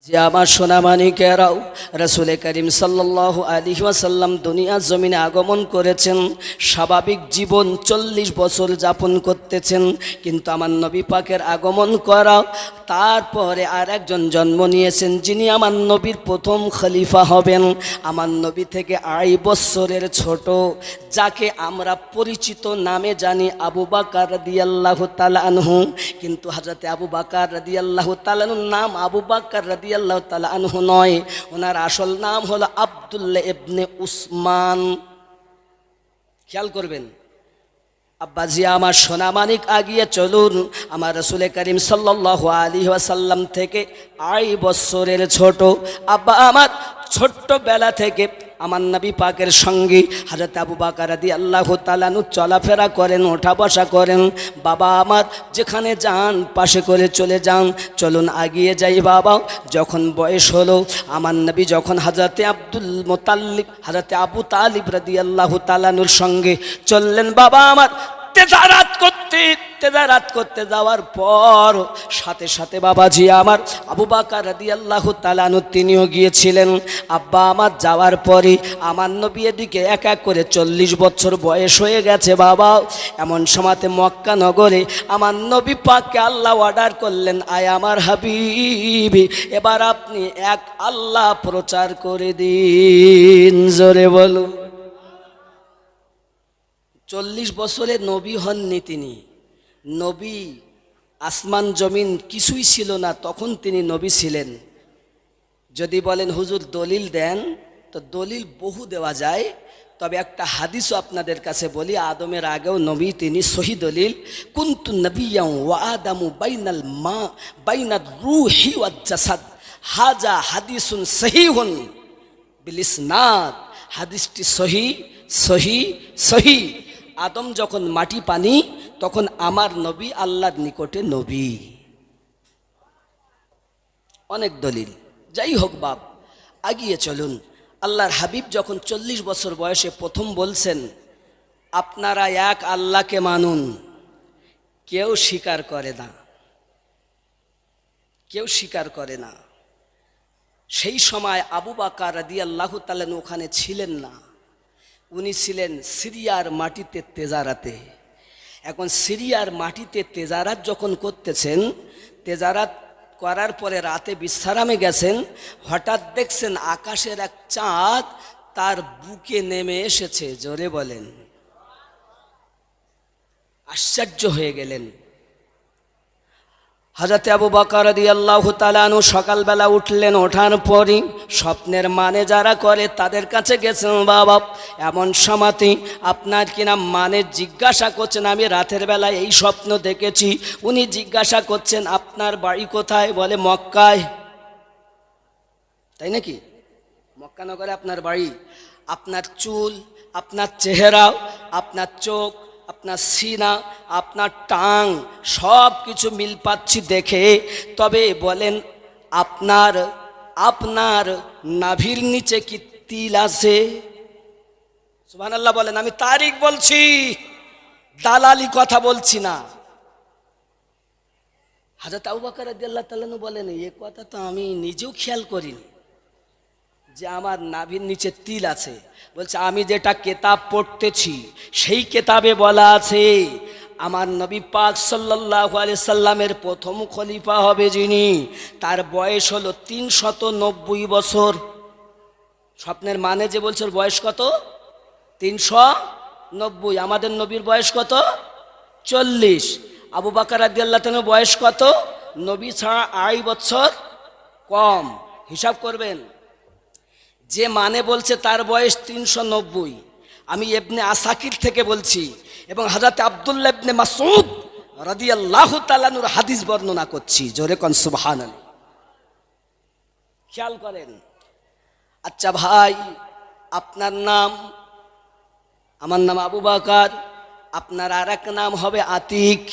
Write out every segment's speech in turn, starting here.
যে আমার সোনামানিকেরাও, রাসূল করিম সাল্লাল্লাহু আলাইহি ওয়াসাল্লাম দুনিয়ার জমিনে আগমন করেছেন। স্বাভাবিক জীবন 40 বছর যাপন করতেছেন, কিন্তু আমার নবী পাকের আগমন করা তারপরে আর একজন জন্ম নিয়েছেন, যিনি আমার নবীর প্রথম খলিফা হবেন। আমার নবী থেকে 2.5 বছরের ছোট, যাকে আমরা পরিচিত নামে জানি আবু বকর রাদিয়াল্লাহু তাআলা আনহু। কিন্তু হযরত আবু বকর রাদিয়াল্লাহু তাআলা আনহুর নাম আবু বকর রাদিয়াল্লাহু তাআলা আনহু নয়, ওনার আসল নাম হলো আব্দুল্লাহ ইবনে উসমান। খেয়াল করবেন আব্বাজি আমার সোনামানিক, আগিয়ে চলুন। আমার রাসূল করিম সাল্লাল্লাহু আলাইহি ওয়াসাল্লাম থেকে 2.5 বছরের ছোট আব্বা আমার ছোট্টবেলা থেকে আমার নবী পাকের সঙ্গে হযরত আবু বকর রাদিয়াল্লাহু তাআলা আনহু চলাফেরা করেন, ওঠা বসা করেন। বাবা আমার যেখানে যান পাশে করে চলে যান, চলুন আগিয়ে যাই বাবা। যখন বয়স হলো আমার নবী, যখন হযরতে আব্দুল মুতাল্লিব হযরতে আবু তালিব রাদিয়াল্লাহু তাআলা আনহুর সঙ্গে চললেন বাবা আমার তেজারাত করতে যাওয়ার পর সাথে সাথে বাবাজি আমার আবু বকর রাদিয়াল্লাহু তাআলা আনহু তিনিও গিয়েছিলেন। আব্বা আমার যাওয়ার পরে আমার নবী এদিকে এক এক করে 40 বছর বয়স হয়ে গেছে বাবা। এমন সময়তে মক্কা নগরে আমার নবী পাককে আল্লাহ অর্ডার করলেন, আয় আমার হাবিবি, এবার আপনি এক আল্লাহ প্রচার করে দিন। জোরে বলুন। 40 বছরে নবী হননি তিনি। নবী আসমান জমিন কিছুই ছিল না, তখন তিনি নবী ছিলেন। যদি বলেন হুজুর দলিল দেন, তো দলিল বহু দেওয়া যায়, তবে একটা হাদিসও আপনাদের কাছে বলি। আদমের আগেও নবী তিনি, সহি দলিল। কুনতু নবিয়্যান ওয়া আদামু বাইনার রূহি ওয়াজ জাসাদ, হাজা হাদিসুন সহিহুন বিল ইসনাদ। হাদিসটি সহি সহি সহি। আদম যখন মাটি পানি, তখন আমার নবী আল্লাহর নিকটে নবী। অনেক দলিল, যাই হোক বাপ, আগিয়ে চলুন। আল্লাহর হাবিব যখন 40 বছর বয়সে প্রথম বলছেন, আপনারা এক আল্লাহকে মানুন, কেউ স্বীকার করে না, কেউ স্বীকার করে না। সেই সময় আবু বকর রাদিয়াল্লাহু তাআলা ওখানে ছিলেন না, উনি ছিলেন সিরিয়ার মাটিতে তেজারাতে। এখন সিরিয়ার মাটিতে তেজারাত যখন করতেছেন, তেজারাত করার পরে রাতে বিশ্রামে গেছেন, হঠাৎ দেখছেন আকাশের এক চাঁদ তার বুকে নেমে এসেছে। জোরে বলেন। আশ্চর্য হয়ে গেলেন। হযরত আবু বকর রাদিয়াল্লাহু তাআলা আনহু সকালবেলা উঠলেন, ওঠার পরই স্বপ্নের মানে যারা করে তাদের কাছে গেছেন। বাবা এমন সময়তে আপনার কিনা মানে জিজ্ঞাসা করছেন, আমি রাতের বেলায় এই স্বপ্ন দেখেছি। উনি জিজ্ঞাসা করছেন, আপনার বাড়ি কোথায়? বলে মক্কায়। তাই নাকি? মক্কা নগরে আপনার বাড়ি। আপনার চুল, আপনার চেহারা, আপনার চোখ, আপনার সিনা, আপনার টাং সব কিছু মিল পাচ্ছি দেখে। তবে বলেন আপনার আপনার নাভির নিচে কি তিল আছে? সুবহানাল্লাহ বলেন। আমি তারিখ বলছি, দালালি কথা বলছি না। হযরত আবু বকর রাদিয়াল্লাহু তাআলা বলেন, এই কথা তো আমি নিজেও খেয়াল করিনি যে আমার নাভির নিচে তিল আছে। বলছে, আমি যেটা কেতাব পড়তেছি সেই কেতাবে বলা আছে আমার নবী পাক সাল্লাল্লাহু আলাইহি সাল্লামের প্রথম খলিফা হবে যিনি, তার বয়স হলো 390 বছর। স্বপ্নের মানে যে বলছে বয়স কত? 390। আমাদের নবীর বয়স কত? 40। আবু বকর রাদিয়াল্লাহু তাআলা বয়স কত? নবী ছাড়া 2.5 বছর কম। হিসাব করবেন। যে মানে বলছে তার বয়স 390। আমি ইবনে আসাকির থেকে বলছি, এবং হযরত আব্দুল্লাহ ইবনে মাসউদ রাদিয়াল্লাহু তাআলা আনহুর হাদিস বর্ণনা করছি। জোরে কোন সুবহানাল্লাহ। খেয়াল করেন। আচ্ছা ভাই, আপনার নাম? আমার নাম আবু বকর। আপনার আর এক নাম হবে আতিক।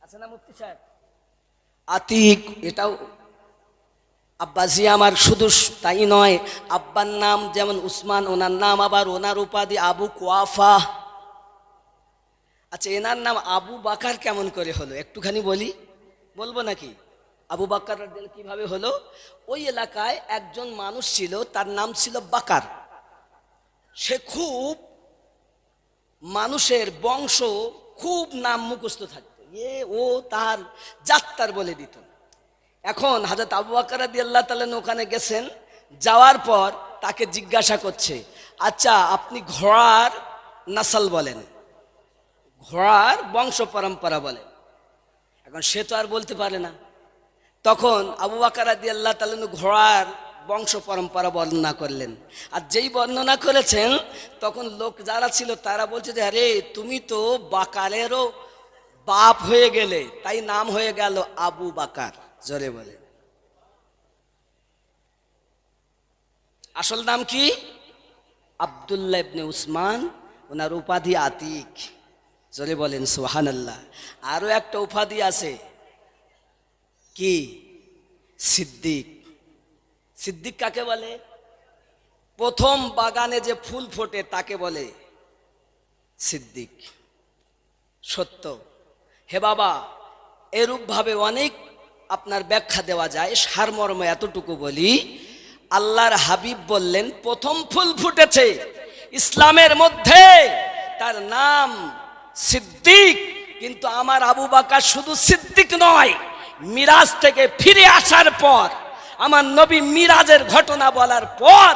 আছে না মুফতি সাহেব? আতিক। এটাও আব্বাজি আমার। শুধু তাই নয়, আব্বার নাম যেমন উসমান, ওনার নাম আবার, ওনার উপাধি আবু কুয়াফা। আচ্ছা, এনার নাম আবু বকর কেমন করে হলো একটুখানি বলবো নাকি? আবু বাকার রাদিয়াল্লাহু কিভাবে হলো? ওই এলাকায় একজন মানুষ ছিল, তার নাম ছিল বাকার। সে খুব মানুষের বংশ খুব নাম মুখস্থ থাকতো, ও তার যাত্রার বলে দিত। এখন হযরত আবু বকর রাদিয়াল্লাহু তাআলা ওখানে গেছেন, যাওয়ার পর তাকে জিজ্ঞাসা করছে, আচ্ছা আপনি ঘোড়ার নাসল বলেন, ঘোড়ার বংশ পরম্পরা বলেন। এখন সে তো আর বলতে পারে না। তখন আবু বকর রাদিয়াল্লাহু তাআলা ঘোড়ার বংশ পরম্পরা বর্ণনা করলেন। আর যেই বর্ণনা করেছেন তখন লোক যারা ছিল তারা বলছে যে আরে তুমি তো বাকারেরও বাপ হয়ে গেলে, তাই নাম হয়ে গেল আবু বাকার। জোরে বলে, আসল নাম কি? আব্দুল্লাহ ইবনে উসমান, ওনার উপাধি আতিক। জোরে বলেন সুবহানাল্লাহ। আরো একটা উপাধি আছে, কি? সিদ্দিক। সিদ্দিক কাকে বলে? প্রথম বাগানে যে ফুল ফোটে তাকে বলে সিদ্দিক। সত্য। হে বাবা, এরূপ ভাবে অনেক আপনার ব্যাখ্যা দেওয়া যায়, সারমর্ম এতটুকু বলি, আল্লাহর হাবিব বললেন প্রথম ফুল ফুটেছে ইসলামের মধ্যে, তার নাম সিদ্দিক। কিন্তু আমার আবু বকর শুধু সিদ্দিক নয়, মিরাজ থেকে ফিরে আসার পর, আমার নবী মিরাজের ঘটনা বলার পর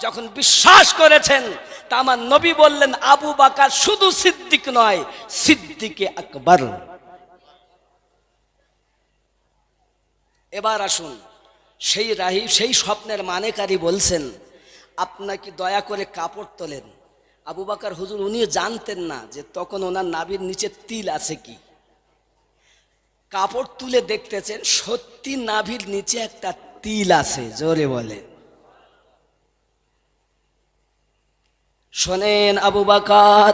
যখন বিশ্বাস করেছেন, তা আমার নবী বললেন আবু বকর শুধু সিদ্দিক নয়, সিদ্দিকে আকবর। এবার আসুন, সেই স্বপ্নের মানেকারী বলছেন, আপনাকে দয়া করে কাপড় তোলেন। আবু বকর হুজুর উনি জানতেন না যে তখন ওনার নাভির নিচে তিল আছে কি। কাপড় তুলে দেখতেছেন সত্যি নাভির নিচে একটা তিল আছে। জোরে বলে, শোনেন আবু বকর,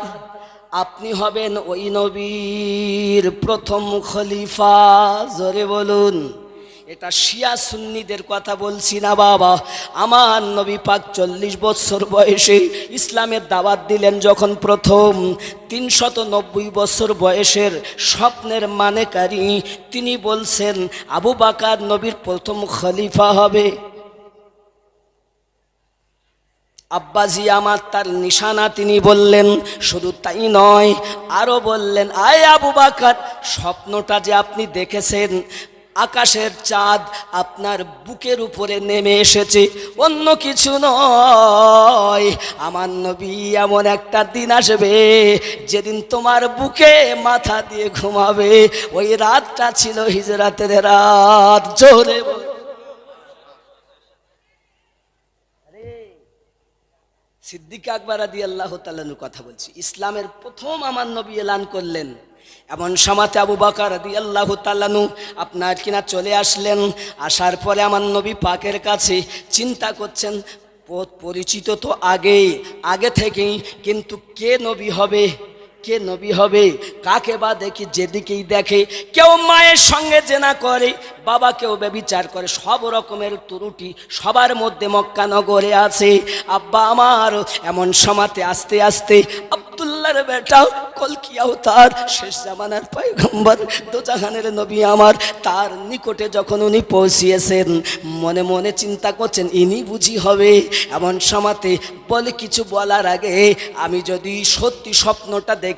আপনি হবেন ওই নবীর প্রথম খলিফা। জোরে বলুন। এটা শিয়া সুন্নিদের কথা বলছি না বাবা। আমার নবী পাক 40 বছর বয়সে ইসলামের দাওয়াত দিলেন যখন প্রথম, 390 বছর বয়সের স্বপ্নের মানেকারী তিনি বলছেন আবু বকর নবীর প্রথম খলিফা হবে। আব্বাজি আমার তার নিশানা তিনি বললেন। শুধু তাই নয়, আরো বললেন, আয় আবু বকর, স্বপ্নটা যে আপনি দেখেছেন, আকাশের চাঁদ আপনার বুকের উপরে নেমে এসেছে, অন্য কিছু নয়। আমার নবী এমন একটা দিন আসবে যেদিন তোমার বুকে মাথা দিয়ে ঘুমাবে। ওই রাতটা ছিল হিজরাতের রাত। জোরে সিদ্দিক আকবর রাদিয়াল্লাহু তাআলার কথা বলছি। ইসলামের প্রথম আমার নবী এলান করলেন, এমন সময়তে আবু বকর রাদিয়াল্লাহু তাআলা আপনার কিনা চলে আসলেন। আসার পরে আমার নবী পাকের কাছে চিন্তা করছেন, পরিচিত তো আগে থেকেই, কিন্তু কে নবী হবে, কে নবী হবে, কাকে বা দেখি, যেদিকেই দেখে কেউ মায়ের সঙ্গে জেনা করে, বাবা কেউ ব্যভিচার করে, সব রকমের ত্রুটি সবার মধ্যে মক্কা নগরে আছে। আব্বা আমার এমন সময়তে আস্তে আস্তে আব্দুল্লাহর বেটা কলকি আওতার শেষ জামানার পয়গম্বর দোজাহানের নবী আমার, তার নিকটে যখন উনি পৌঁছিয়েছেন, মনে মনে চিন্তা করছেন ইনি বুঝি হবে। এমন সময়তে বলে কিছু বলার আগে আমি যদি সত্যি স্বপ্নটা দেখি,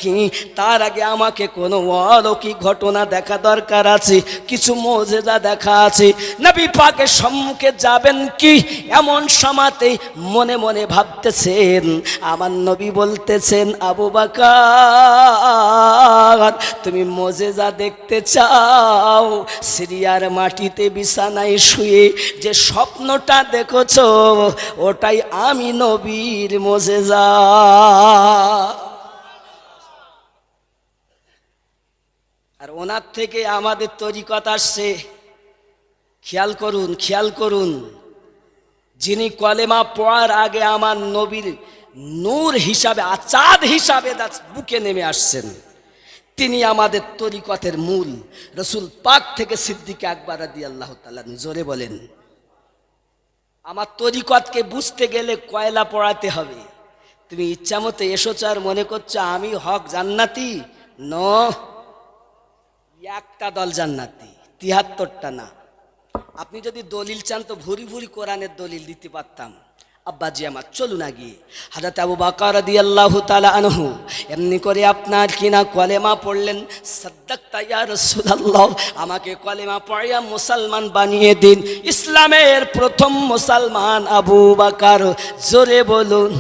তার আগে আমাকে কোনো অলৌকিক ঘটনা দেখা দরকার আছে, কিছু মুজিজা দেখা আছে। নবী পাকের সম্মুখে যাবেন কি, এমন সময়তে মনে মনে ভাবতেছেন। আমার নবী বলতেছেন, আবু বকর তুমি মুজিজা দেখতে চাও, সিরিয়ার মাটিতে বিছানায় শুয়ে যে স্বপ্নটা দেখেছো, ওটাই আমি নবীর মুজিজা। আর ওনার থেকে আমাদের তরিকত আসছে। খেয়াল করুন, খেয়াল করুন, যিনি কলেমা পড়ার আগে আমার নবীর নূর হিসাবে, চাঁদ হিসাবে বুকে নেমে আসছেন, তিনি আমাদের তরিকতের মূল। রসুল পাক থেকে সিদ্দিক আকবর রাদিয়াল্লাহু তাআলা। জোরে বলেন। আমার তরিকতকে বুঝতে গেলে কয়লা পড়াতে হবে। তুমি ইচ্ছা মতো এসেছ আর মনে করছো আমি হক জান্নাতি, একটা দল জান্নাতি, 73টা না। আপনি যদি দলিল চান তো ভুরি ভুরি কোরআনের দলিল দিতে পারতাম। আব্বাজি আমার চলুন আগে। হযরত আবু বকর রাদিয়াল্লাহু তাআলা আনহু এমনি করে আপনার কিনা কলেমা পড়লেন, সাদ্দাকতা ইয়া রাসূলুল্লাহ, আমাকে কলেমা পড়িয়া মুসলমান বানিয়ে দিন। ইসলামের প্রথম মুসলমান আবু বকর, জোরে বলুন।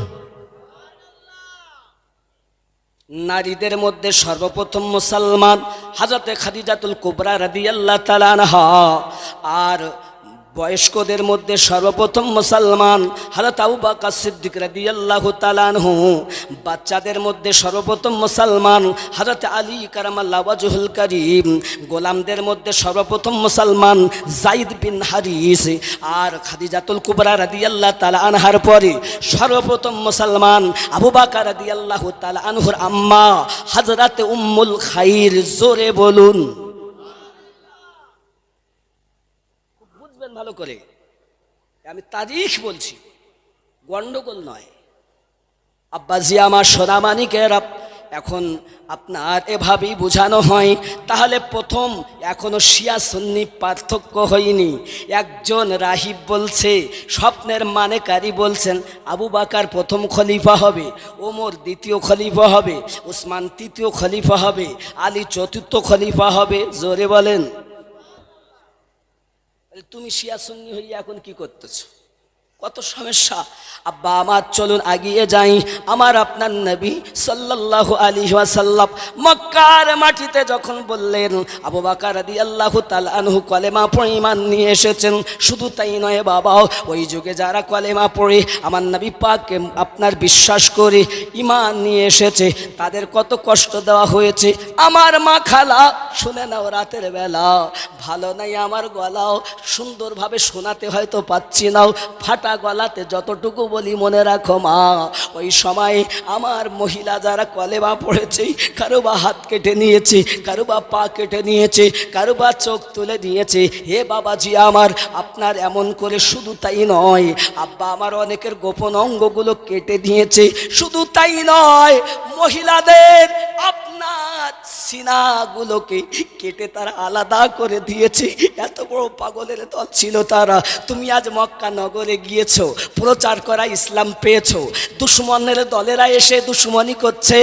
নারীদের মধ্যে সর্বপ্রথম মুসলমান হযরত খাদিজাতুল কুবরা রাদিয়াল্লাহু তাআলা আনহা, আর বয়স্কদের মধ্যে সর্বপ্রথম মুসলমান হযরত আবু বকর সিদ্দিক রাদিয়াল্লাহু তাআলা আনহু। বাচ্চাদের মধ্যে সর্বপ্রথম মুসলমান হযরত আলী কারামাল্লাহু ওয়াজহুল কারীম। গোলামদের মধ্যে সর্বপ্রথম মুসলমান যায়েদ বিন হারিস। আর খাদিজাতুল কুবরা রাদিয়াল্লাহু তাআলা আনহার পরে সর্বপ্রথম মুসলমান আবু বকর রাদিয়াল্লাহু তাআলা আনহুর আম্মা হযরত উম্মুল খাইর, জোরে বলুন। ভালো করে আমি তারিখ বলছি, গন্ডগোল নয়। আব্বাজি আমার সোনামানিকের, এখন আপনার এভাবেই বোঝানো হয়। তাহলে প্রথম এখনো শিয়া সুন্নি পার্থক্য হয়নি। একজন রাহিব বলছে, স্বপ্নের মানেকারী বলছেন আবু বকর প্রথম খলিফা হবে, ওমর দ্বিতীয় খলিফা হবে, উসমান তৃতীয় খলিফা হবে, আলী চতুর্থ খলিফা হবে। জোরে বলেন। তুমি শিয়া সুন্নি হয়ে এখন কি করতেছ? কত সমস্যা। আব্বা আমার চলুন আগিয়ে যাই। আমার আপনার নবী সাল্লাল্লাহু আলাইহি ওয়াসাল্লাম মক্কার মাটিতে যখন বললেন আবু বকর রাদিয়াল্লাহু তাআলা আনহু কলেমা পড়ে ঈমান নিয়ে এসেছেন, শুধু তাই নয় বাবা, ওই যুগে যারা কলেমা পড়ে আমার নবী পাককে আপনার বিশ্বাস করে ঈমান নিয়ে এসেছে, তাদের কত কষ্ট দেওয়া হয়েছে। আমার মা খালা শুনে নাও, রাতের বেলা ভালো নাই আমার গলাও, সুন্দরভাবে শোনাতে হয়তো পাচ্ছি নাও, ফাটা গলাতে যতটুকু বলি মনে রাখো মা। ওই সময় আমার মহিলা যারা কলেমা পড়েছে, কারো বা হাত কেটে নিয়েছে, কারো বা পা কেটে নিয়েছে, কারো বা চোখ তুলে দিয়েছে। হে বাবাজি আমার, আপনার এমন করে শুধু তাই নয়, আব্বা আমার অনেকের গোপন অঙ্গগুলো কেটে দিয়েছে। শুধু তাই নয়, মহিলাদের আপনার সিনাগুলোকে কেটে তারা আলাদা করে দিয়েছে। এত বড় পাগলের দল ছিল তারা। তুমি আজ মক্কা নগরে গিয়েছো, প্রচার করা ইসলাম পেয়েছো, দুশ্মনের দলেরা এসে দুশ্মনী করছে,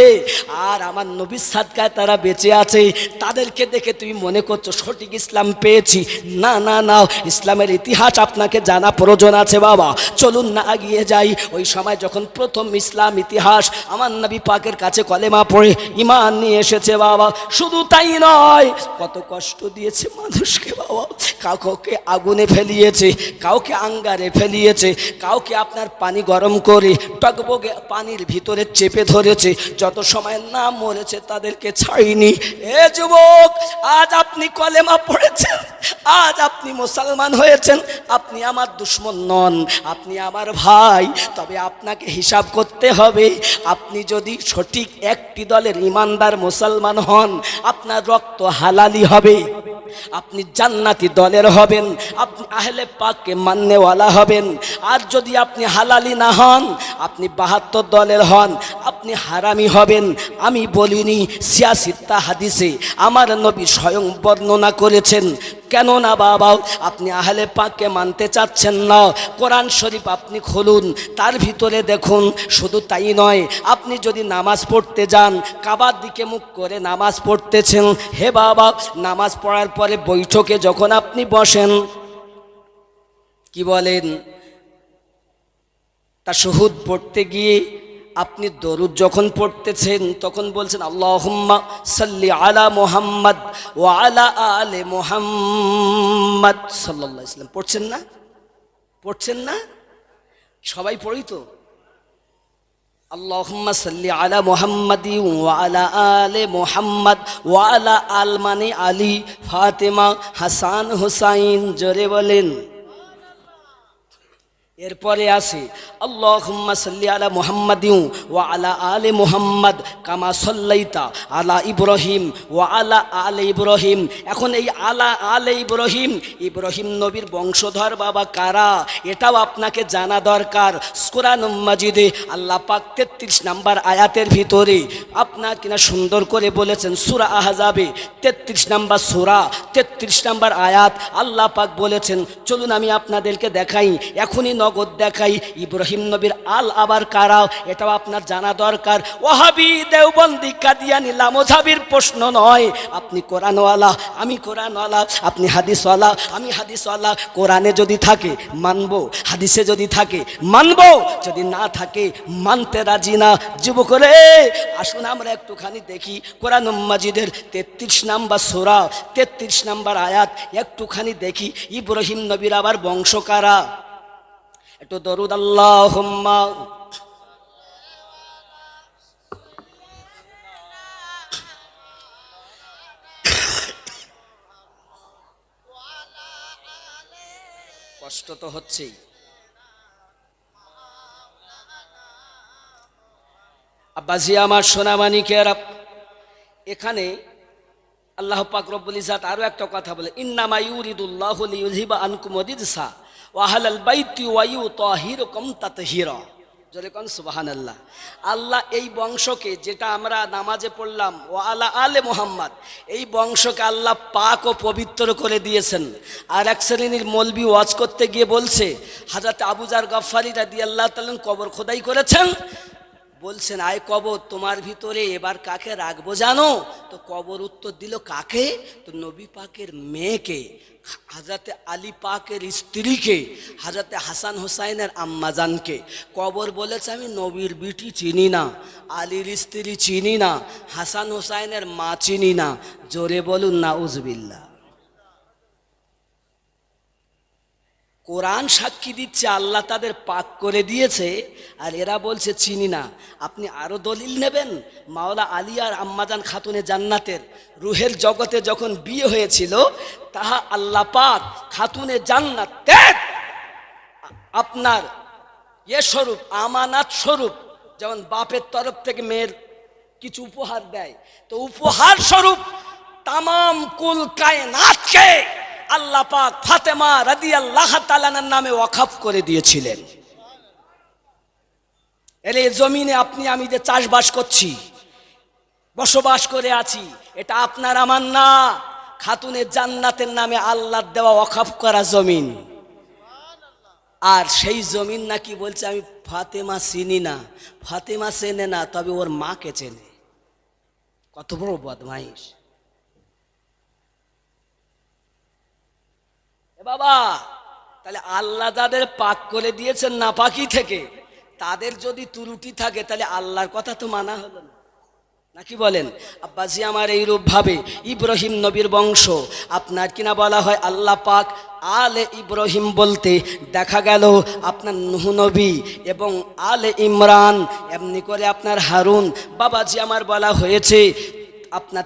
আর আমার নবীর সাদকায় তারা বেঁচে আছে। তাদেরকে দেখে তুমি মনে করছো সঠিক ইসলাম পেয়েছি। না না না, ইসলামের ইতিহাস আপনাকে জানা প্রয়োজন আছে বাবা। চলুন না আগিয়ে যাই। ওই সময় যখন প্রথম ইসলাম ইতিহাস আমার নবী পাকের কাছে কলেমা পড়ে ঈমান নিয়ে এসেছে বাবা, শুধু তাই নয়, কত কষ্ট দিয়েছে মানুষকে বাবা। কাউকে আগুনে ফেলিয়েছে, কাউকে আঙ্গারে ফেলিয়েছে, কাউকে আপনার পানি গরম করে টকবগে পানির ভিতরে চেপে ধরেছে। যত সময় না মরেছে তাদেরকে ছাড়িনি। এ যুবক, আজ আপনি কলেমা পড়েছেন, আজ আপনি মুসলমান হয়েছেন, আপনি আমার দুশ্মন নন, আপনি আমার ভাই। তবে আপনাকে হিসাব করতে হবে। আপনি যদি সঠিক একটি দলের ইমানদার মুসলমান হন, আপনার রক্ত হালালি হবে, আপনি জান্নাতি দলের হবেন, আপনি আহলে পাককে মাননেওয়ালা হবেন। আর যদি আপনি হালালি না হন, আপনি 72 দলের হন, আপনি হারামি হবেন। আমি বলিনি, সিয়াসিত্তা হাদিসে আমার নবী স্বয়ং বর্ণনা করেছেন। কেন না বাবা, আপনি আহলে পাককে মানতে চাচ্ছেন না, কোরআন শরীফ আপনি খুলুন, তার ভিতরে দেখুন। শুধু তাই নয়, আপনি যদি নামাজ পড়তে যান, কাবার দিকে মুখ করে নামাজ পড়তেছেন, হে বাবা, নামাজ পড়ার পরে বৈঠকে যখন আপনি বসেন, কি বলেন, তাশাহুদ পড়তে গিয়ে আপনি দরুদ যখন পড়তেছেন তখন বলছেন আল্লাহুম্মা সাল্লি আলা মুহাম্মদ ওয়া আলা আলি মুহাম্মদ সাল্লাল্লাহু আলাইহি ওয়াসাল্লাম। পড়ছেন না? পড়ছেন না? সবাই পড়ি তো। আল্লাহুম্মা সাল্লি আলা মুহাম্মাদি ওয়া আলা আলি মুহাম্মদ ওয়া আলা আল মানে আলী, ফাতেমা, হাসান, হুসাইন। জোরে বলেন। এরপরে আছে আল্লাহুম্মা সাল্লি আলা মুহাম্মাদিন ওয়া আলা আলি মুহাম্মাদ কামা সাল্লাইতা আলা ইব্রাহিম ওয়া আলা আলি ইব্রাহিম। এখন এই আলা আলে ইব্রাহিম, ইব্রাহিম নবীর বংশধর বাবা কারা, এটাও আপনাকে জানা দরকার। কোরআন মাজিদে আল্লাহ পাক 33 নম্বর আয়াতের ভিতরে আপনার কিনা সুন্দর করে বলেছেন, সূরা আহজাবে 33 নম্বর সূরা 33 নম্বর আয়াত আল্লাহ পাক বলেছেন, চলুন আমি আপনাদেরকে দেখাই, এখনই নগদ দেখাই ইব্রাহিম নবীর আল আবার কারা, এটাও আপনার জানা দরকার। ওয়াহাবি দেওবন্দি কাদিয়ানি লামোঝাবির প্রশ্ন নয়। আপনি কোরআনওয়ালা, আমি কোরআনওয়ালা, আপনি হাদিসওয়ালা, আমি হাদিসওয়ালা। কোরআনে যদি থাকে মানবো, হাদিসে যদি থাকে মানবো, যদি না থাকে মানতে রাজি না। যুবকরে আসুন আমরা একটুখানি দেখি কোরআন মাজিদের 33 নম্বর সূরা 33 নম্বর আয়াত একটুখানি দেখি, ইব্রাহিম নবীর আবার বংশ কারা। একটু দরুদ আল্লাহুম্মা। কষ্ট তো হচ্ছেই। আব্বাজি আমার সোনামানিকেরা, এখানে আল্লাহ পাক রব্বুল ইজ্জাত আরো একটা কথা বলে, ইন্নামা ইউরিদুল্লাহু লিইউযহিবা আনকুম রিজসা ওয়া আহলাল বাইতি ওয়া ইউতাহিরুকুম তাতহীরা। জোরে কোন সুবহানাল্লাহ। আল্লাহ এই বংশকে, যেটা আমরা নামাজে পড়লাম ওয়া আলা আলে মুহাম্মদ, এই বংশকে আল্লাহ পাক ও পবিত্র করে দিয়েছেন। আর এক শ্রেণীর মৌলবি ওয়াজ করতে গিয়ে বলছে, হযরত আবু যার গফফারি রাদিয়াল্লাহু তাআলা কবর খোদাই করেছেন, বলছেন আয় কবর তোমার ভিতরে এবার কাকে রাখবো জানো? তো কবর উত্তর দিল কাকে? তো নবী পাকের মেয়েকে, হযরতে আলী পাকের স্ত্রীকে, হযরতে হাসান হোসাইনের আম্মাজানকে। কবর বলেছে আমি নবীর বিটি চিনি না, আলীর স্ত্রী চিনি না, হাসান হোসাইনের মা চিনি না। জোরে বলুন নাউজুবিল্লাহ। কোরআন সাক্ষী দিচ্ছে আল্লাহ তাদের পাক করে দিয়েছে, আর এরা বলছে চিনি না। আপনি আরো দলিল নেবেন, মাওলা আলী আর আম্মাজান খাতুনে জান্নাতের রুহের জগতে যখন বিয়ে হয়েছিল, তাহা আল্লাহ পাক খাতুনে জান্নাতের আপনার স্বরূপ, আমানাত স্বরূপ, যেমন বাপের তরফ থেকে মেয়ের কিছু উপহার দেয়, তো উপহার স্বরূপ তামাম কুল কায়নাতকে আল্লাহ পাক ফাতেমা রাদিয়াল্লাহু তাআলার নামে ওয়াকফ করে দিয়েছিলেন। এর এই জমিনে আপনি আমি যে চাষবাস করছি, বসবাস করে আছি, এটা আপনার আমার না, খাতুনে জান্নাতের নামে আল্লাহর দেওয়া ওয়াকফ করা জমিন। আর সেই জমিন নাকি বলছে আমি ফাতেমা চিনি না, ফাতেমা চেনে না, তবে ওর মাকে চেনে। কত বড় বদমাইশ বাবা! তাহলে আল্লাহ যাদের পাক করে দিয়েছেন নাপাকি থেকে, তাদের যদি ত্রুটি থাকে তাহলে আল্লাহর কথা তো মানা হলো না, নাকি বলেন? আব্বাজি আমার এইরূপ ভাবে ইব্রাহিম নবীর বংশ আপনার কিনা বলা হয় আল্লাহ পাক আলে ইব্রাহিম বলতে দেখা গেল আপনার নূহ নবী এবং আলে ইমরান, এমনি করে আপনার হারুন। বাবাজি আমার বলা হয়েছে আপনার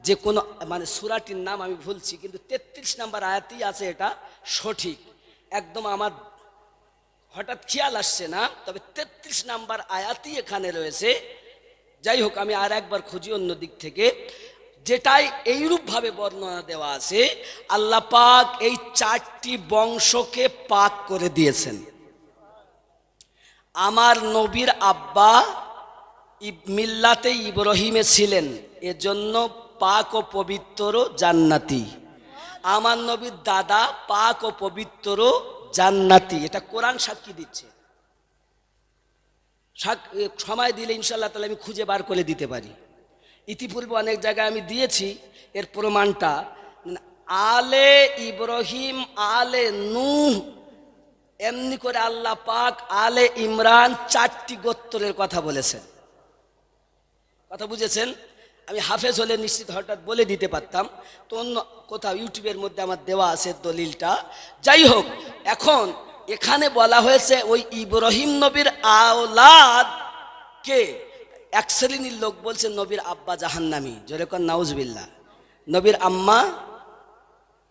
যে কোনো মানে সূরাটির নাম আমি ভুলছি, কিন্তু 33 নম্বর আয়াতেই আছে, এটা সঠিক একদম, আমার হঠাৎ খেয়াল আসছে না, তবে 33 নম্বর আয়াতই এখানে রয়েছে। যাই হোক, আমি আর একবার খুঁজি অন্য দিক থেকে, যেটাই এইরূপভাবে বর্ণনা দেওয়া আছে, আল্লাহ পাক এই 4টি বংশকে পাক করে দিয়েছেন। আমার নবীর আব্বা মিল্লাতে ইব্রাহিমে ছিলেন, এজন্য পাক ও পবিত্র জান্নাতি। আমার নবীর দাদা পাক ও পবিত্র জান্নাতি, এটা কোরআন সাক্ষী দিচ্ছে। সময় দিলে ইনশাআল্লাহ তাআলা আমি খুঁজে বার করে দিতে পারি। ইতিপূর্বে অনেক জায়গায় আমি দিয়েছি এর প্রমাণটা। আলে ইব্রাহিম, আলে নূহ, এমনি করে আল্লাহ পাক আলে ইমরান 4টি গোত্রের কথা বলেছেন। কথা বুঝেছেন? আমি হাফেজ হলে নিশ্চিত হঠাৎ বলে দিতে পারতাম, তো অন্য কোথাও ইউটিউবের মধ্যে আমার দেওয়া আছে দলিলটা। যাই হোক, এখন এখানে বলা হয়েছে ওই ইব্রাহিম নবীর আওলাদ কে। এক শ্রেণীর লোক বলছে নবীর আব্বা জাহান্নামী, জোরে কোন নাউজুবিল্লাহ। নবীর আম্মা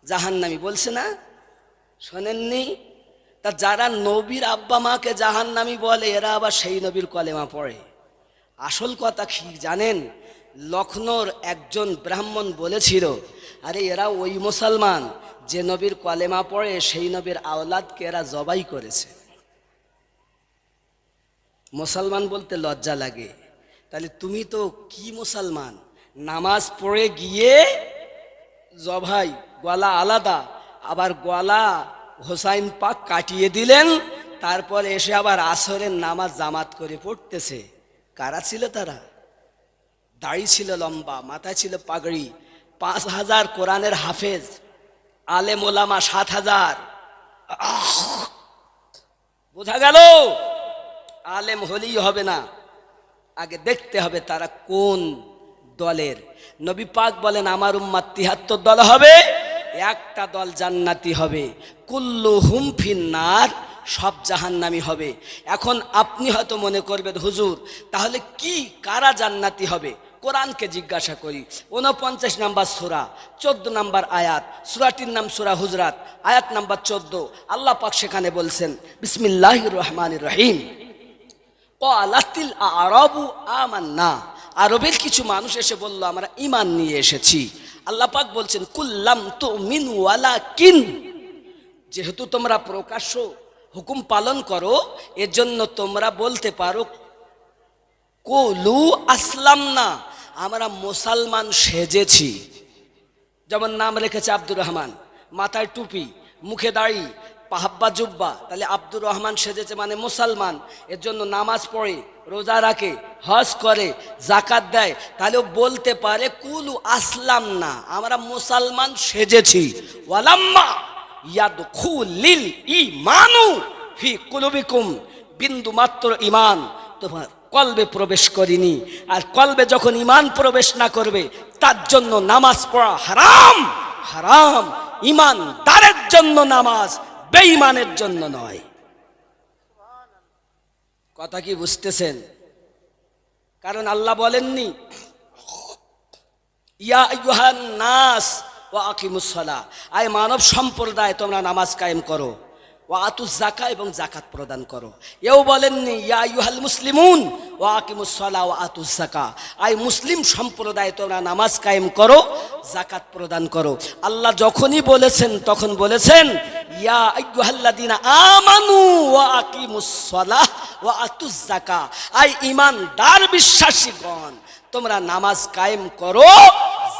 জাহান্নামী বলছে না, শোনেননি? তা যারা নবীর আব্বা মাকে জাহান্নামী বলে এরা আবার সেই নবীর কলেমা পড়ে। আসল কথা কি জানেন? লখনৌর একজন ব্রাহ্মণ বলেছিল, আরে এরা ওই মুসলমান যে নবীর কলেমা পড়ে সেই নবীর আওলাদকে এরা জবাই করেছে। মুসলমান বলতে লজ্জা লাগে। তাহলে তুমি তো কি মুসলমান? নামাজ পড়ে গিয়ে জবাই, গলা আলাদা, আবার গলা হোসাইন পাক কাটিয়ে দিলেন, তারপরে এসে আবার আসরের নামাজ জামাত করে পড়তেছে। কারা ছিল তারা? দাড়ি ছিল লম্বা, মাথায় ছিল পাগড়ি, 5,000 কোরআনের হাফেজ, আলেম ওলামা 7,000। বোঝা গেল আলেম হলেই হবে না, আগে দেখতে হবে তারা কোন দলের। নবী পাক বলেন আমার উম্মাত 73 দল হবে, একটা দল জান্নাতি হবে, কুল্লুহুম ফিন্নার, সব জাহান্নামী হবে। এখন আপনি হয়তো মনে করবেন হুজুর তাহলে কি কারা জান্নাতি হবে? কোরআনকে জিজ্ঞাসা করি। 49 নম্বর সূরা 14 নম্বর আয়াত, সূরাটির নাম সূরা হুজরাত, আয়াত নাম্বার 14। আল্লাহ পাক সেখানে বলছেন বিসমিল্লাহির রহমানির রহিম, ক্বালাতিল আ'রাবু আমান্না, আরবের কিছু মানুষ এসে বলল আমরা ঈমান নিয়ে এসেছি। আল্লাহ পাক বলছেন কুল্লাম তুমিনু ওয়ালাকিন, যেহেতু তোমরা প্রকাশ্য হুকুম পালন করো এজন্য তোমরা বলতে পারো কুলু আসলামনা, আমরা মুসলমান সেজেছি। যেমন নাম রেখেছে আব্দুর রহমান, মাথায় টুপি, মুখে দাড়ি, পাহাব্বা জুব্বা, তাহলে আব্দুর রহমান সেজেছে মানে মুসলমান। এর জন্য নামাজ পড়ে, রোজা রাখে, হজ করে, জাকাত দেয়, তাহলেও বলতে পারে কুলু আসলাম না, আমরা মুসলমান সেজেছি। ওয়ালাম্মা ইয়াদখুলিল ঈমানু ফি কুলুবিকুম, বিন্দু মাত্র ঈমান তোমার কলবে প্রবেশ করিনি, আর কলবে যখন ঈমান প্রবেশ না করবে তার জন্য নামাজ পড়া হারাম। হারাম ঈমানদারের জন্য নামাজ, বেঈমানের জন্য নয়। কথা কি বুঝতেছেন? কারণ আল্লাহ বলেননি ইয়া আইয়ুহান নাস ওয়া আকিমুস সালাহ, আয় মানব সম্প্রদায় তোমরা নামাজ কায়েম করো, ওয়া আতুজ যাকাত, এবং যাকাত প্রদান করো। এও বলেননি ইয়া আইয়ুহাল মুসলিমুন ওয়া আকিমুস সালাহ ওয়া আতুজ যাকাত, আয় মুসলিম সম্প্রদায় তোমরা নামাজ কায়েম করো, যাকাত প্রদান করো। আল্লাহ যখনই বলেছেন তখন বলেছেন ইয়া আইয়ুহাল্লাযিনা আমানু ওয়া আকিমুস সালাহ ওয়া আতুজ যাকাত, আয় ঈমানদার বিশ্বাসীগণ তোমরা নামাজ কায়েম করো,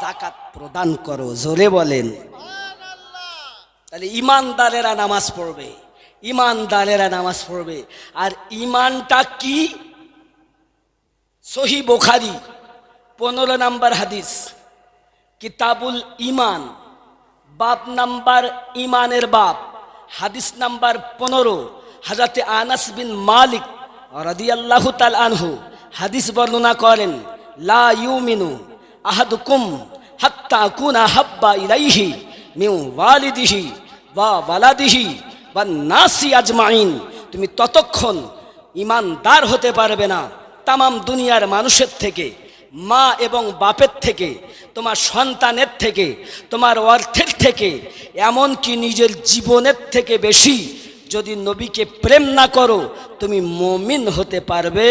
যাকাত প্রদান করো। জোরে বলেন। তাহলে ঈমানদারেরা নামাজ পড়বে, ঈমানদারেরা নামাজ পড়বে। আর ঈমানটা কি? সহিহ বুখারী 15 নম্বর হাদিস, কিতাবুল ঈমান, বাব নাম্বার ঈমানের বাব, হাদিস নাম্বার 15। হযরতে আনাস বিন মালিক রাদিয়াল্লাহু তাআলা আনহু হাদিস বর্ণনা করেন, লা ইউমিনু আহাদুকুম হাত্তা আকুনা হাব্বা ইলাইহি মিন ওয়ালিদিহি ওয়া ওয়ালাদিহি ওয়ান নাসি আজমাইন, তুমি ততক্ষণ ঈমানদার হতে পারবে না তামাম দুনিয়ার মানুষের থেকে, মা এবং বাপের থেকে, তোমার সন্তানের থেকে, তোমার অর্থের থেকে, এমনকি নিজের জীবনের থেকে বেশি যদি নবীকে প্রেম না করো তুমি মুমিন হতে পারবে।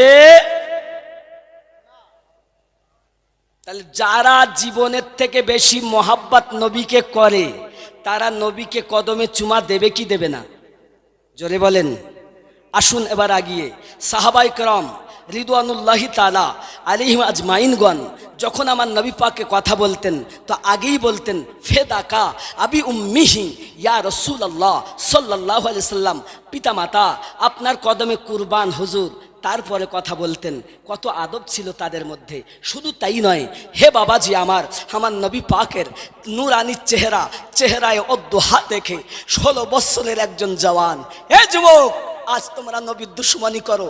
তাহলে যারা জীবনের থেকে বেশি মোহাব্বত নবীকে করে তারা নবীকে কদমে চুমা দেবে কি দেবে না? জোরে বলেন। আসুন এবার আগিয়ে সাহাবায়ে কেরাম রিদওয়ানুল্লাহি তাআলা আলাইহিম আজমাইনগণ যখন আমার নবী পাককে কথা বলতেন তো আগেই বলতেন ফেদাকা আবি উম্মিহি ইয়া রাসূলুল্লাহ সাল্লাল্লাহু আলাইহি সাল্লাম, পিতা মাতা আপনার কদমে কুরবান হুজুর। তারপরে কথা বলতেন, কত আদব ছিল তাদের মধ্যে। শুধু তাই নয়, হে বাবাজি আমার নবী পাকের নূরানি চেহারা, চেহারায় অদ্দোহা দেখে 16 বছরের একজন জওয়ান, এ যুবক আজ তোমরা নবীর দুশমনি করো,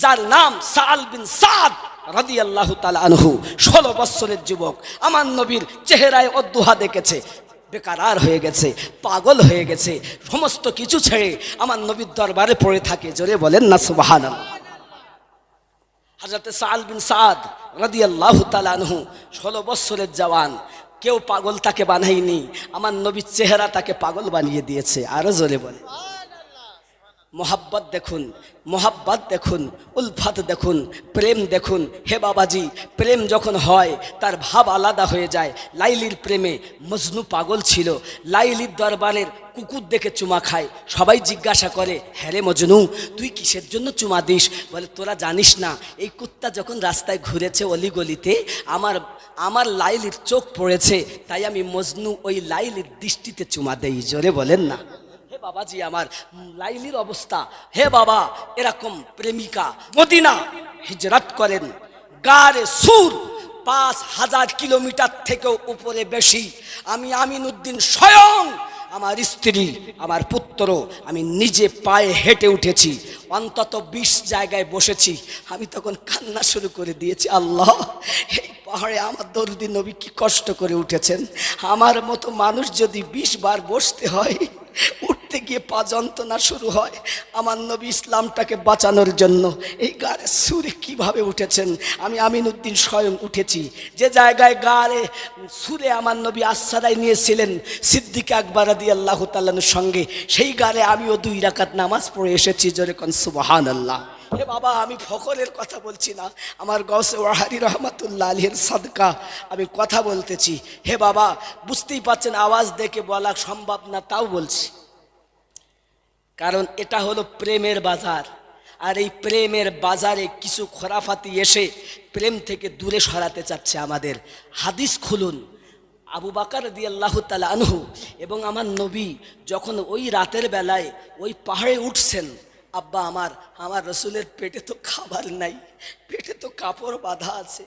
যার নাম সাল বিন সাদ রাদিয়াল্লাহু তাআলা আনহু, 16 বছরের যুবক আমার নবীর চেহারায় অদ্দোহা দেখেছে, বেকারার হয়ে গেছে, পাগল হয়ে গেছে, সমস্ত কিছু ছেড়ে আমার নবীর দরবারে পড়ে থাকে। জোরে বলেন না সুবহানাল্লাহ। হযরত সাল বিন সাদ রাদিয়াল্লাহু তাআলা আনহু 16 বছরের জওয়ান, কেউ পাগল তাকে বানায়নি, আমার নবীর চেহারা তাকে পাগল বানিয়ে দিয়েছে। আরো জোরে বলে। মোহাব্বত দেখুন, মোহাব্বত দেখুন, উলফাত দেখুন, প্রেম দেখুন। হে বাবাজি, প্রেম যখন হয় তার ভাব আলাদা হয়ে যায়। লাইলির প্রেমে মজনু পাগল ছিল। লাইলির দরবারের কুকুর দেখে চুমা খায়। সবাই জিজ্ঞাসা করে, হ্যাঁ রে মজনু, তুই কিসের জন্য চুমা দিস? বলে, তোরা জানিস না, এই কুত্তা যখন রাস্তায় ঘুরেছে অলিগলিতে, আমার লাইলির চোখ পড়েছে, তাই আমি মজনু ওই লাইলির দৃষ্টিতে চুমা দেই। জোরে বলেন না। হে বাবাজি আমার, লাইলির অবস্থা, হে বাবা, এরকম প্রেমিকা মদিনা হিজরত করেন, গারে সুর ৫,০০০ কিলোমিটার থেকেও উপরে বেশি। আমি আমিনউদ্দিন স্বয়ং, আমার স্ত্রী, আমার পুত্র, আমি নিজে পায়ে হেঁটে উঠেছি, অন্তত ২০ জায়গায় বসেছি। আমি তখন কান্না শুরু করে দিয়েছি, আল্লাহ, এই পাহাড়ে আমার দরদি নবী কি কষ্ট করে উঠেছেন। আমার মতো মানুষ যদি ২০ বার বসতে হয়, উঠতে গিয়ে পা যন্ত্রণা শুরু হয়, আমার নবী ইসলামটাকে বাঁচানোর জন্য এই গাড়ে সুরে কিভাবে উঠেছেন। আমি আমিনউদ্দিন স্বয়ং উঠেছি। যে জায়গায় গাড়ে সুরে আমার নবী আশ্রয় নিয়েছিলেন সিদ্দিক আকবর রাদিয়াল্লাহু তাআলার সঙ্গে, সেই গাড়ে আমিও ২ রাকাত নামাজ পড়ে এসেছি। জোরে কোন সুবহানাল্লাহ। হে বাবা, আমি ফখরের কথা বলছি না, আমার গৌসে ওয়াহারি রহমাতুল্লাহ আলাইহির সাদকা আমি কথা বলতেছি। হে বাবা, বুঝতেই পাচ্ছেন, আওয়াজ দেখে বলা সম্ভব না, তাও বলছি, কারণ এটা হলো প্রেমের বাজার। আর এই প্রেমের বাজারে কিছু খোরাফাতি এসে প্রেম থেকে দূরে সরাতে চাচ্ছে আমাদের। হাদিস খুলুন, আবু বকর রাদিয়াল্লাহু তাআলা আনহু এবং আমার নবী যখন ওই রাতের বেলায় ওই পাহাড়ে উঠছেন, আব্বা আমার রসুলের পেটে তো খাবার নাই, পেটে তো কাপড় বাঁধা আছে,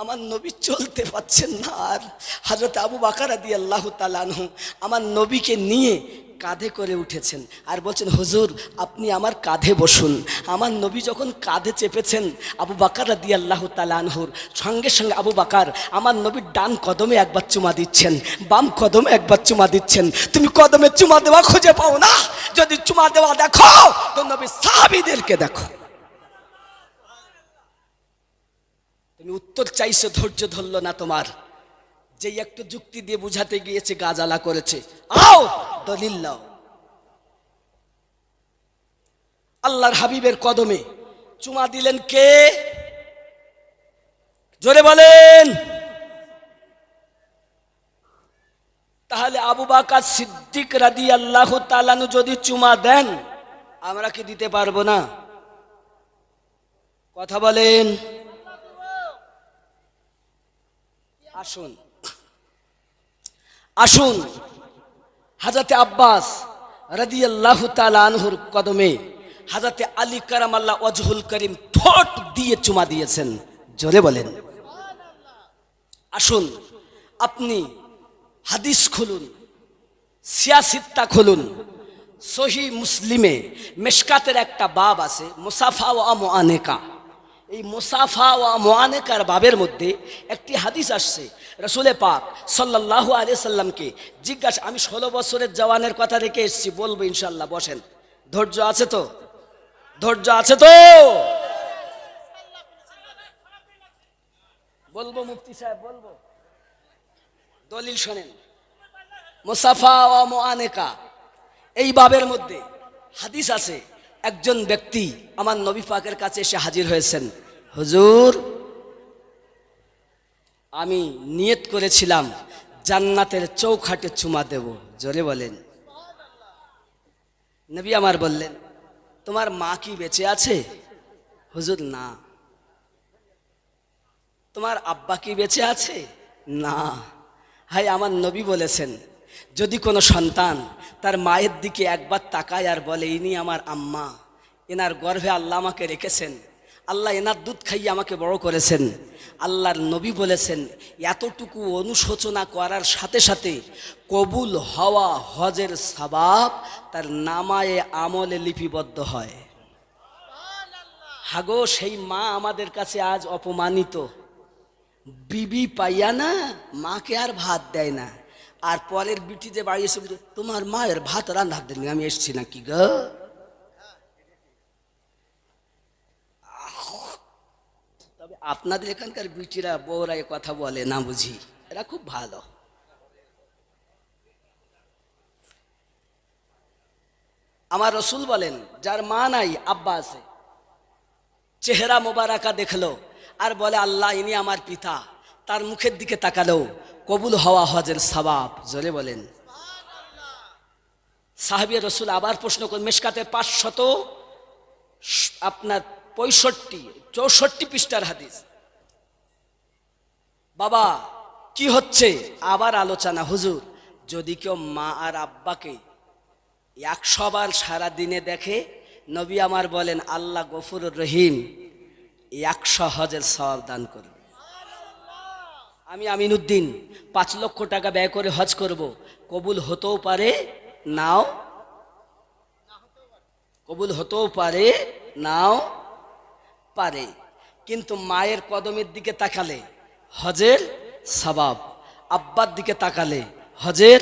আমার নবী চলতে পারছেন না। আর হযরত আবু বকর রাদিয়াল্লাহু তাআলা আনহু আমার নবীকে নিয়ে কাঁধে করে উঠেছেন আর বলছেন, হুজুর আপনি আমার কাঁধে বসুন। আমার নবী যখন কাঁধে চেপেছেন আবু বকর রাদিয়াল্লাহু তাআলা আনহুর, সঙ্গে সঙ্গে আবু বকর আমার নবীর ডান কদমে একবার চুমা দিচ্ছেন, বাম কদমে একবার চুমা দিচ্ছেন। তুমি কদমে চুমা দেওয়া খুঁজে পাও না, যদি চুমা দেওয়া দেখো তো নবীর সাহাবীদেরকে দেখো। তুমি উত্তর চাইছো, ধৈর্য ধরলো না তোমার। যে একটু যুক্তি দিয়ে বুঝাতে গিয়েছে গাজালা করেছে, আও দলিল লাও। আল্লাহর হাবিবের কদমে চুমা দিলেন কে? জোরে বলেন। তাহলে আবু বকর সিদ্দিক রাদিয়াল্লাহু তাআলা আনহু যদি চুমা দেন, আমরা কি দিতে পারবো না? কথা বলেন। আসুন আসুন, হযরতে আব্বাস রাদিয়াল্লাহু তাআলা আনহুর কদমে হযরতে আলী কারামাল্লাহ ওয়াজহুল করিম ঠোঁট দিয়ে চুমা দিয়েছেন। জোরে বলেন। আসুন, আপনি হাদিস খুলুন, সিয়াসিত্তা খুলুন, সহিহ মুসলিমে মিশকাতের একটা বাব আছে, মুসাফা ওয়া মুআনাকা। এই মুসাফা ওয়া মুআনাকার বাবের মধ্যে একটি হাদিস আসছে, রাসূলে পাক সাল্লাল্লাহু আলাইহি সাল্লামকে জিজ্ঞাসা, আমি 16 বছরের জওয়ানের কথা রেখে এসেছি, বলবো ইনশাআল্লাহ, বসেন। ধৈর্য আছে তো? ধৈর্য আছে তো? বলবো মুফতি সাহেব, বলবো। দলিল শোনেন, মুসাফা ওয়া মুআনাকা এই বাবের মধ্যে হাদিস আছে। একজন ব্যক্তি আমার নবী পাকের কাছে এসে হাজির হয়েছেন, হুজুর আমি নিয়ত করেছিলাম জান্নাতের চৌখাটে চুমা দেব। জোরে বলেন। নবী আমার বললেন, তোমার মা কি বেঁচে আছে? হুজুর না। তোমার আব্বা কি বেঁচে আছে? না। হাই, আমার নবী বলেছেন, যদি কোনো সন্তান তার মায়ের দিকে একবার তাকায় আর বলে, ইনি আমার আম্মা, এনার গর্ভে আল্লাহ আমাকে রেখেছেন, আল্লাহ এনার দুধ খাইয়ে আমাকে বড় করেছেন, আল্লাহর নবী বলেছেন এতটুকু অনুশোচনা করার সাথে সাথে কবুল হওয়া হজের সওয়াব তার নামায়ে আমলে লিপিবদ্ধ হয়। হাগো, সেই মা আমাদের কাছে আজ অপমানিত। বিবি পাইয়া না মাকে আর ভাত দেয় না, আর পরের বিটি যে বাড়ি এসে তোমার মায়ের ভাত রান্না দেননি, আমি এসছি নাকি গো? তবে আপনাদের এখানকার বিটিরা বউরা এ কথা বলে না বুঝি, এরা খুব ভালো। আমার রসুল বলেন, যার মা নাই আব্বা আছে, চেহারা মোবারকা দেখলো আর বলে আল্লাহ ইনি আমার পিতা, তার মুখের দিকে তাকালো কবুল হওয়া হজের সওয়াব। জোরে বলেন। সাহাবী রসুল আবার প্রশ্ন করেন, মেশকাতে 500 আপনার 64 পৃষ্ঠার হাদিস। বাবা কি হচ্ছে? আবার আলোচনা। হুজুর, যদি কেউ মা আর আব্বাকে 100 বার সারা দিনে দেখে, নবী আমার বলেন আল্লাহ গফুরুর রহিম 100 হজের সওয়াব দান করবে। আমি আমিনুদ্দিন 5 লক্ষ টাকা ব্যয় করে হজ করব, কবুল হতেও পারে নাও, কবুল হতেও পারে নাও পারে, কিন্তু মায়ের কদমের দিকে তাকালে হজের সওয়াব, আব্বার দিকে তাকালে হজের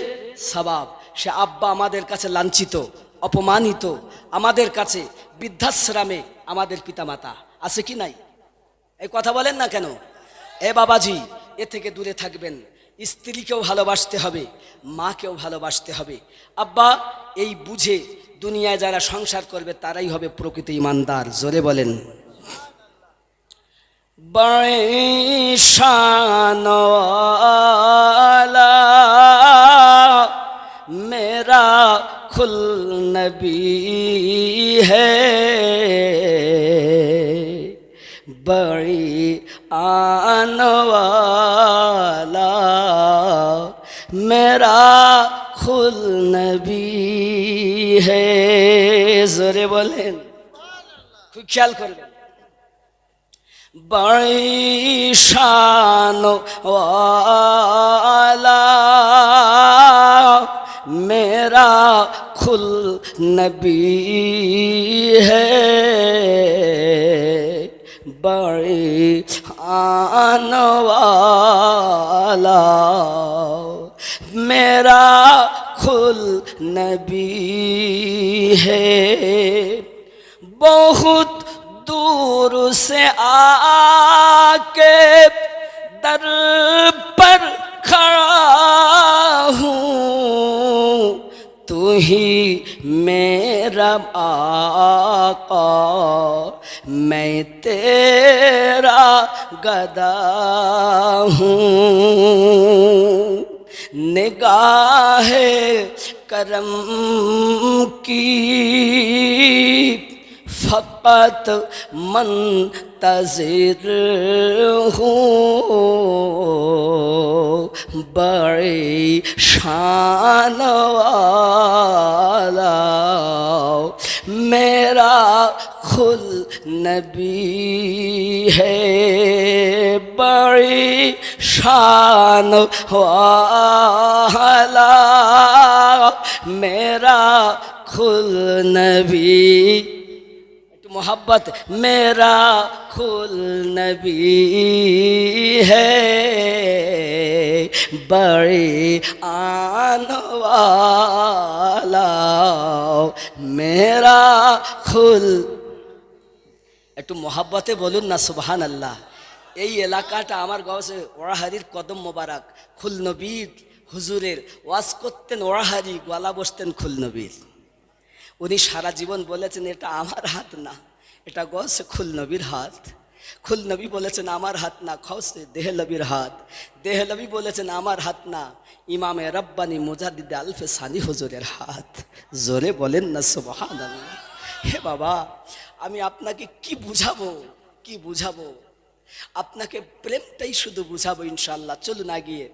সওয়াব। সে আব্বা আমাদের কাছে লাঞ্ছিত, অপমানিত, আমাদের কাছে বৃদ্ধাশ্রমে আমাদের পিতামাতা আছে কি নাই? এই কথা বলেন না কেন? এ বাবাজি, এ থেকে দূরে থাকবেন। স্ত্রীকেও ভালোবাসতে হবে, মাকেও ভালোবাসতে হবে। আব্বা এই বুঝে দুনিয়ায় যারা সংসার করবে তারাই হবে প্রকৃত ইমানদার। জোরে বলেন। বড়ে শান ওয়ালা মেরা খুল নবী হ্যায়, বড়ি आन वाला मेरा खुल नबी है। जोरे बोलें, খুব খেয়াল করবেন। बड़ी शान वाला मेरा खुल नबी है, बड़ी आन वाला मेरा खुल नबी है। बहुत दूर से आके दर पर खड़ा हूँ, तू ही मेरा आका, मैं तेरा गदा हूँ। निगाहे करम की फ़क़त मंतज़िर हूँ, बड़ी शान वाला मेरा खुल नबी है, बड़ी शान वाला मेरा खुल नबी। मोहब्बत मेरा खुल नबी है, बड़ी आन वाला मेरा खुल। একটু মহাব্বতে বলুন না সুবহানাল্লাহ। এই এলাকাটা আমার গাছে ওড়াহারির কদম মোবারক, খুল নবীর হুজুরের ওয়াজ করতেন ওড়াহারি, গলা বসতেন খুল নবীর। উনি সারা জীবন বলেছেন এটা আমার হাত না, এটা গছে খুল নবীর হাত। খুল নবী বলেছেন আমার হাত না, খৌসে দেহলবির হাত। দেহলবি বলেছেন আমার হাত না, ইমামে রব্বানি মুজাদ্দিদ আলফে সানি হুজুরের হাত। জোরে বলেন না সুবহানাল্লাহ। হে বাবা, আমি আপনাকে কি বুঝাবো, কি বুঝাবো? আপনাকে প্রেমটাই শুধু বুঝাবো ইনশাআল্লাহ। চলুন আগিয়ে।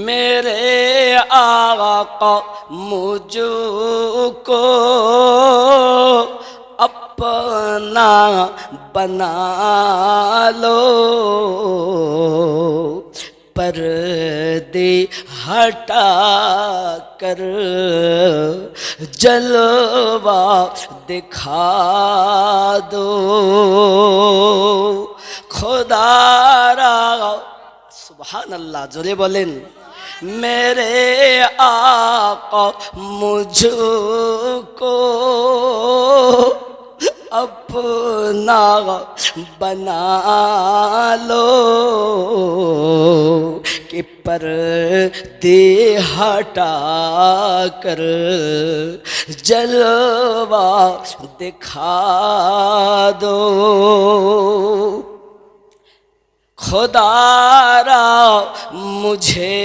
मेरे आका मुझको अपना बना लो, पर्दे हटा कर जलवा दिखा दो, खुदारा। सुभान अल्लाह, जोरे बोलें। मेरे आका मुझको अपना बना लो, कि पर्दे हटा कर जलवा दिखा दो। खुदारा मुझे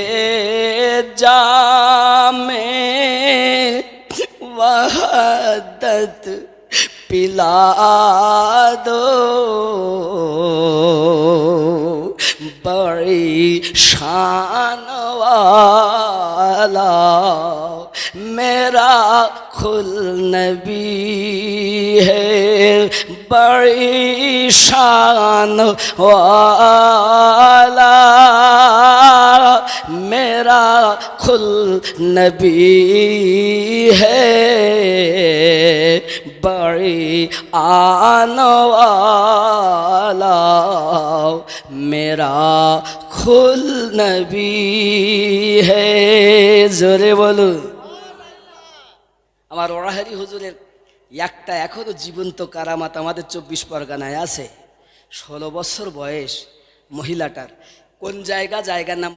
जामे वहदत पिला दो। बड़ी शान वाला मेरा खुल नबी है, बड़ी शान वाला मेरा खुल नबी है, बड़ी आन वाला मेरा खुल नबी है। জোরে বলুন। আমার ওরাহারি হুজুরের একটা এখনো জীবন্ত কারামাত আমাদের 24 পরগনায় আছে। 16 বছর বয়স মহিলাটার। কোন জায়গার নাম